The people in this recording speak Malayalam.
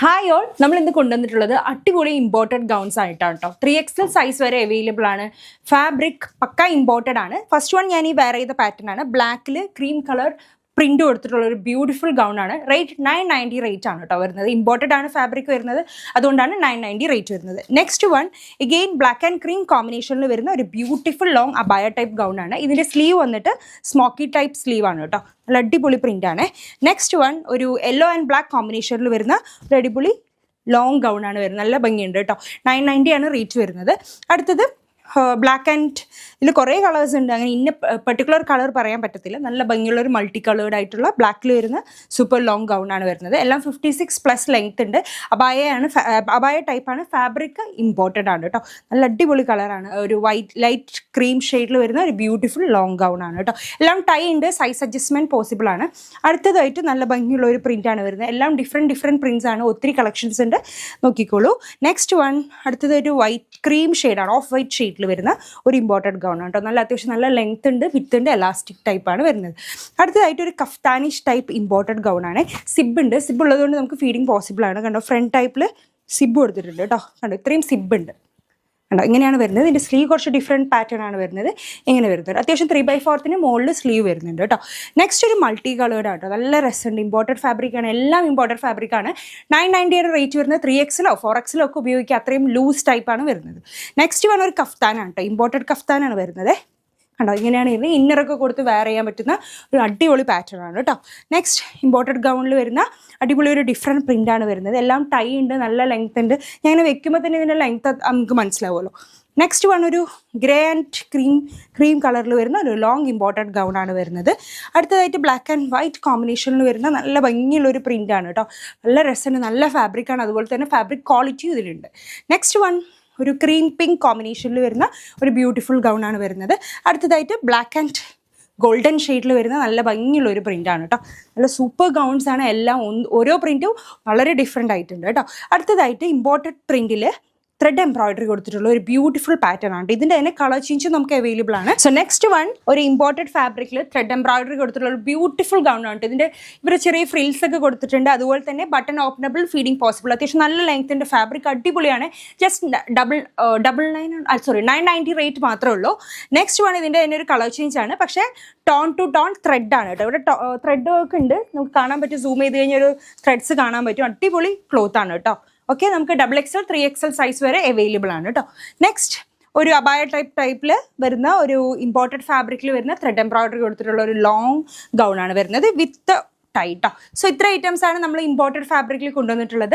ഹായ് ഓൾ, നമ്മൾ ഇന്ന് കൊണ്ടുവന്നിട്ടുള്ളത് അടിപൊളി ഇമ്പോർട്ടഡ് ഗൗൺസ് ആയിട്ടാണ് കേട്ടോ. 3XL സൈസ് വരെ അവൈലബിൾ ആണ്. ഫാബ്രിക് പക്ക ഇമ്പോർട്ടഡ് ആണ്. ഫസ്റ്റ് വൺ ഞാൻ ഈ വെയർ ചെയ്ത പാറ്റേൺ ആണ്. ബ്ലാക്കിൽ ക്രീം കളർ പ്രിന്റ് കൊടുത്തിട്ടുള്ള ഒരു ബ്യൂട്ടിഫുൾ ഗൗൺ ആണ്. റേറ്റ് 990 റേറ്റ് ആണ് കേട്ടോ വരുന്നത്. ഇമ്പോർട്ടഡ് ആണ് ഫാബ്രിക് വരുന്നത്, അതുകൊണ്ടാണ് 990 റേറ്റ് വരുന്നത്. Next one again black and cream കോമ്പിനേഷനിൽ വരുന്ന ഒരു ബ്യൂട്ടിഫുൾ ലോങ് അബായ ടൈപ്പ് ഗൗൺ ആണ്. ഇതിന്റെ സ്ലീവ് വന്നിട്ട് സ്മോക്കി ടൈപ്പ് സ്ലീവ് ആണ് കേട്ടോ. നല്ല അടിപൊളി പ്രിന്റ് ആണ്. നെക്സ്റ്റ് വൺ ഒരു യെല്ലോ ആൻഡ് ബ്ലാക്ക് കോമ്പിനേഷനിൽ വരുന്ന ഒരു അടിപൊളി ലോങ് ഗൗൺ ആണ് വരുന്നത്. നല്ല ഭംഗിയുണ്ട് കേട്ടോ. 990 ആണ് റേറ്റ് വരുന്നത്. അടുത്തത് ബ്ലാക്ക് ആൻഡ് ഇതിൽ കുറേ കളേഴ്സ് ഉണ്ട്. അങ്ങനെ ഇന്ന പെർട്ടിക്കുലർ കളർ പറയാൻ പറ്റത്തില്ല. നല്ല ഭംഗിയുള്ള ഒരു മൾട്ടി കളേർഡ് ആയിട്ടുള്ള ബ്ലാക്കിൽ വരുന്ന സൂപ്പർ ലോങ് ഗൗൺ ആണ് വരുന്നത്. എല്ലാം 56+ ലെങ്ത് ഉണ്ട്. അബായ ടൈപ്പാണ്. ഫാബ്രിക് ഇമ്പോർട്ടഡ് ആണ് കേട്ടോ. നല്ല അടിപൊളി കളറാണ്. ഒരു ലൈറ്റ് ക്രീം ഷെയ്ഡിൽ വരുന്ന ഒരു ബ്യൂട്ടിഫുൾ ലോങ് ഗൗൺ ആണ് കേട്ടോ. എല്ലാം ടൈ ഉണ്ട്. സൈസ് അഡ്ജസ്റ്റ്മെൻറ്റ് പോസിബിൾ ആണ്. അടുത്തതായിട്ട് നല്ല ഭംഗിയുള്ള ഒരു പ്രിൻ്റ് ആണ് വരുന്നത്. എല്ലാം ഡിഫറെൻറ്റ് പ്രിൻറ്റ്സ് ആണ്. ഒത്തിരി കളക്ഷൻസ് ഉണ്ട്, നോക്കിക്കോളൂ. നെക്സ്റ്റ് വൺ അടുത്തത് ഒരു വൈറ്റ് ക്രീം ഷെയ്ഡാണ്. ഓഫ് വൈറ്റ് ഷെയ്ഡിൽ വരുന്ന ഒരു ഇമ്പോർട്ടഡ് ഗൗൺ ആണ് കേട്ടോ. നല്ല അത്യാവശ്യം നല്ല ലെങ്ത് ഉണ്ട്, വിത്ത് ഉണ്ട്, എലാസ്റ്റിക് ടൈപ്പാണ് വരുന്നത്. അടുത്തതായിട്ട് ഒരു കഫ്താനിഷ് ടൈപ്പ് ഇമ്പോർട്ടഡ് ഗൗൺ ആണ്. സിബ് ഉണ്ട്. സിബ് ഉള്ളതുകൊണ്ട് നമുക്ക് ഫീഡിങ് പോസിബിൾ ആണ്. കണ്ടോ, ഫ്രണ്ട് ടൈപ്പിൽ സിബ് കൊടുത്തിട്ടുണ്ട് കേട്ടോ. കണ്ടോ, ഇത്രയും സിബ് ഉണ്ട്. കണ്ടോ, ഇങ്ങനെയാണ് വരുന്നത്. ഇതിൻ്റെ സ്ലീവ് കുറച്ച് ഡിഫറെൻറ്റ് പാറ്റേൺ ആണ് വരുന്നത്. ഇങ്ങനെ വരുന്നത് അത്യാവശ്യം 3/4 മുകളിൽ സ്ലീവ് വരുന്നുണ്ട് കേട്ടോ. നെക്സ്റ്റ് ഒരു മൾട്ടി കളേർഡ് ആട്ടോ. നല്ല രസമുണ്ട്. ഇമ്പോർട്ടഡ് ഫാബ്രിക് ആണ്. എല്ലാം ഇമ്പോർട്ടഡ് ഫാബ്രിക് ആണ്. 990 റേറ്റ് വരുന്നത്. 3XLോ 4XLോ ഒക്കെ ഉപയോഗിക്കുക. അത്രയും ലൂസ് ടൈപ്പാണ് വരുന്നത്. നെക്സ്റ്റ് വൺ ഒരു കഫ്താനാണ് കേട്ടോ. ഇമ്പോർട്ടഡ് കഫ്താനാണ് വരുന്നത്. കണ്ടോ, ഇങ്ങനെയാണ് ഇത്. ഇന്നറൊക്കെ കൊടുത്ത് വെയർ ചെയ്യാൻ പറ്റുന്ന ഒരു അടിപൊളി പാറ്റേൺ ആണ് കേട്ടോ. നെക്സ്റ്റ് ഇമ്പോർട്ടഡ് ഗൗണിൽ വരുന്ന അടിപൊളി ഒരു ഡിഫറെൻറ്റ് പ്രിൻ്റാണ് വരുന്നത്. എല്ലാം ടൈ ഉണ്ട്, നല്ല ലെങ്ത് ഉണ്ട്. ഞാൻ ഇങ്ങനെ വെക്കുമ്പോൾ തന്നെ ഇതിൻ്റെ ലെങ്ത് നമുക്ക് മനസ്സിലാവുമല്ലോ. നെക്സ്റ്റ് വൺ ഒരു ഗ്രേ ആൻഡ് ക്രീം കളറിൽ വരുന്ന ഒരു ലോങ് ഇമ്പോർട്ടഡ് ഗൗൺ ആണ് വരുന്നത്. അടുത്തതായിട്ട് ബ്ലാക്ക് ആൻഡ് വൈറ്റ് കോമ്പിനേഷനിൽ വരുന്ന നല്ല ഭംഗിയുള്ളൊരു പ്രിൻ്റാണ് കേട്ടോ. നല്ല രസമുണ്ട്, നല്ല ഫാബ്രിക്കാണ്. അതുപോലെ തന്നെ ഫാബ്രിക് ക്വാളിറ്റിയും ഇതിലുണ്ട്. നെക്സ്റ്റ് വൺ ഒരു ക്രീം പിങ്ക് കോമ്പിനേഷനിൽ വരുന്ന ഒരു ബ്യൂട്ടിഫുൾ ഗൗൺ ആണ് വരുന്നത്. അടുത്തതായിട്ട് ബ്ലാക്ക് ആൻഡ് ഗോൾഡൻ ഷെയ്ഡിൽ വരുന്ന നല്ല ഭംഗിയുള്ള ഒരു പ്രിൻ്റാണ് കേട്ടോ. നല്ല സൂപ്പർ ഗൗൺസ് ആണ് എല്ലാം. ഓരോ പ്രിൻറ്റും വളരെ ഡിഫറെൻ്റ് ആയിട്ടുണ്ട് കേട്ടോ. അടുത്തതായിട്ട് ഇമ്പോർട്ടഡ് പ്രിൻറ്റിൽ ത്രെഡ് എംബ്രോയിഡറി കൊടുത്തിട്ടുള്ള ഒരു ബ്യൂട്ടിഫുൾ പാറ്റേൺ ആണ്. ഇതിൻ്റെ തന്നെ കളർ ചേഞ്ച് നമുക്ക് അവൈലബിൾ ആണ്. സോ നെക്സ്റ്റ് വൺ ഒരു ഇമ്പോർട്ടഡ് ഫാബ്രിക്കിൽ ത്രെഡ് എംബ്രോയിഡറി കൊടുത്തിട്ടുള്ള ഒരു ബ്യൂട്ടിഫുൾ ഗൗൺ ആണ്. ഇതിൻ്റെ ഇവർ ചെറിയ ഫ്രിൽസ് ഒക്കെ കൊടുത്തിട്ടുണ്ട്. അതുപോലെ തന്നെ ബട്ടൺ ഓപ്പണബിൾ, ഫീഡിങ് പോസിബിൾ. അത്യാവശ്യം നല്ല ലെങ്ത്തിൻ്റെ ഫാബ്രിക് അടിപൊളിയാണ്. ജസ്റ്റ് 990 റേറ്റ് മാത്രമേ ഉള്ളൂ. നെക്സ്റ്റ് വൺ ഇതിൻ്റെ തന്നെ ഒരു കളർ ചേഞ്ച് ആണ്. പക്ഷേ ടോൺ ടു ടോൺ ത്രെഡ് ആണ് കേട്ടോ. ഇവിടെ ത്രെഡ് വർക്ക് ഉണ്ട്, നമുക്ക് കാണാൻ പറ്റും. സൂം ചെയ്ത് കഴിഞ്ഞാൽ ഒരു ത്രെഡ്സ് കാണാൻ പറ്റും. അടിപൊളി ക്ലോത്ത് ആണ് കേട്ടോ. ഓക്കെ, നമുക്ക് XXL 3XL സൈസ് വരെ അവൈലബിൾ ആണ് കേട്ടോ. നെക്സ്റ്റ് ഒരു അബായ ടൈപ്പിൽ വരുന്ന ഒരു ഇമ്പോർട്ടഡ് ഫാബ്രിക്കിൽ വരുന്ന ത്രെഡ് എംബ്രോയിഡറി കൊടുത്തിട്ടുള്ള ഒരു ലോങ് ഗൗൺ ആണ് വരുന്നത് വിത്ത് ടൈ ട്ടോ. സോ ഇത്ര ഐറ്റംസ് ആണ് നമ്മൾ ഇമ്പോർട്ടഡ് ഫാബ്രിക്കിൽ കൊണ്ടുവന്നിട്ടുള്ളത്.